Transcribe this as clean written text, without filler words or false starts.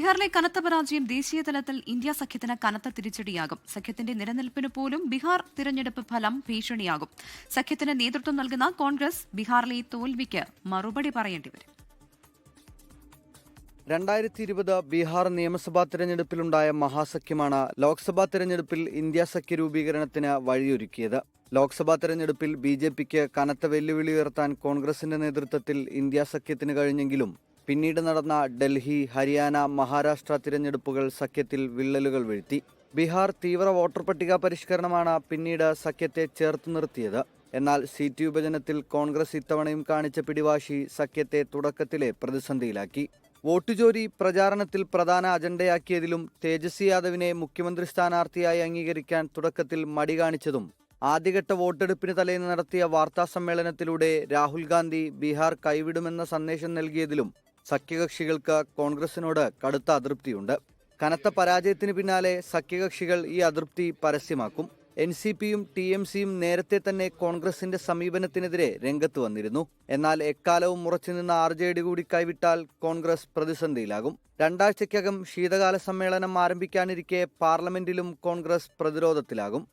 ബീഹാറിലെ കനത്ത പരാജയം ദേശീയ തലത്തിൽ ഇന്ത്യ സഖ്യത്തിന് കനത്ത തിരിച്ചടിയാകും. സഖ്യത്തിന്റെ നിലനിൽപ്പിന് പോലും ബീഹാർ തിരഞ്ഞെടുപ്പ് ഫലം ഭീഷണിയാകും. സഖ്യത്തിന് നേതൃത്വം നൽകുന്ന കോൺഗ്രസ് ബീഹാറിലെ തോൽവിക്ക് മറുപടി പറയേണ്ടി വരും. 2020 ബീഹാർ നിയമസഭാ തിരഞ്ഞെടുപ്പിലുണ്ടായ മഹാസഖ്യമാണ് ലോക്സഭാ തിരഞ്ഞെടുപ്പിൽ ഇന്ത്യ സഖ്യ രൂപീകരണത്തിന് വഴിയൊരുക്കിയത്. ലോക്സഭാ തിരഞ്ഞെടുപ്പിൽ BJPക്ക് കനത്ത വെല്ലുവിളി ഉയർത്താൻ കോൺഗ്രസിന്റെ നേതൃത്വത്തിൽ ഇന്ത്യ സഖ്യത്തിന് കഴിഞ്ഞെങ്കിലും പിന്നീട് നടന്ന ഡൽഹി, ഹരിയാന, മഹാരാഷ്ട്ര തിരഞ്ഞെടുപ്പുകൾ സഖ്യത്തിൽ വിള്ളലുകൾ വീഴ്ത്തി. ബീഹാർ തീവ്ര വോട്ടർ പട്ടിക പരിഷ്കരണമാണ് പിന്നീട് സഖ്യത്തെ ചേർത്ത് നിർത്തിയത്. എന്നാൽ സീറ്റ് വിഭജനത്തിൽ കോൺഗ്രസ് ഇത്തവണയും കാണിച്ച പിടിവാശി സഖ്യത്തെ തുടക്കത്തിലെ പ്രതിസന്ധിയിലാക്കി. വോട്ടുചോരി പ്രചാരണത്തിൽ പ്രധാന അജണ്ടയാക്കിയതിലും തേജസ്വി യാദവിനെ മുഖ്യമന്ത്രി സ്ഥാനാർത്ഥിയായി അംഗീകരിക്കാൻ തുടക്കത്തിൽ മടി കാണിച്ചതും ആദ്യഘട്ട വോട്ടെടുപ്പിന് തലേന്ന് നടത്തിയ വാർത്താ സമ്മേളനത്തിലൂടെ രാഹുൽ ഗാന്ധി ബീഹാർ കൈവിടുമെന്ന സന്ദേശം നൽകിയതിലും സഖ്യകക്ഷികൾക്ക് കോൺഗ്രസിനോട് കടുത്ത അതൃപ്തിയുണ്ട്. കനത്ത പരാജയത്തിന് പിന്നാലെ സഖ്യകക്ഷികൾ ഈ അതൃപ്തി പരസ്യമാക്കും. NCPയും TMCയും നേരത്തെ തന്നെ കോൺഗ്രസിന്റെ സമീപനത്തിനെതിരെ രംഗത്ത് വന്നിരുന്നു. എന്നാൽ എക്കാലവും ഉറച്ചുനിന്ന RJD കൂടി കൈവിട്ടാൽ കോൺഗ്രസ് പ്രതിസന്ധിയിലാകും. 2 ആഴ്ചയ്ക്കകം ശീതകാല സമ്മേളനം ആരംഭിക്കാനിരിക്കെ പാർലമെന്റിലും കോൺഗ്രസ് പ്രതിരോധത്തിലാകും.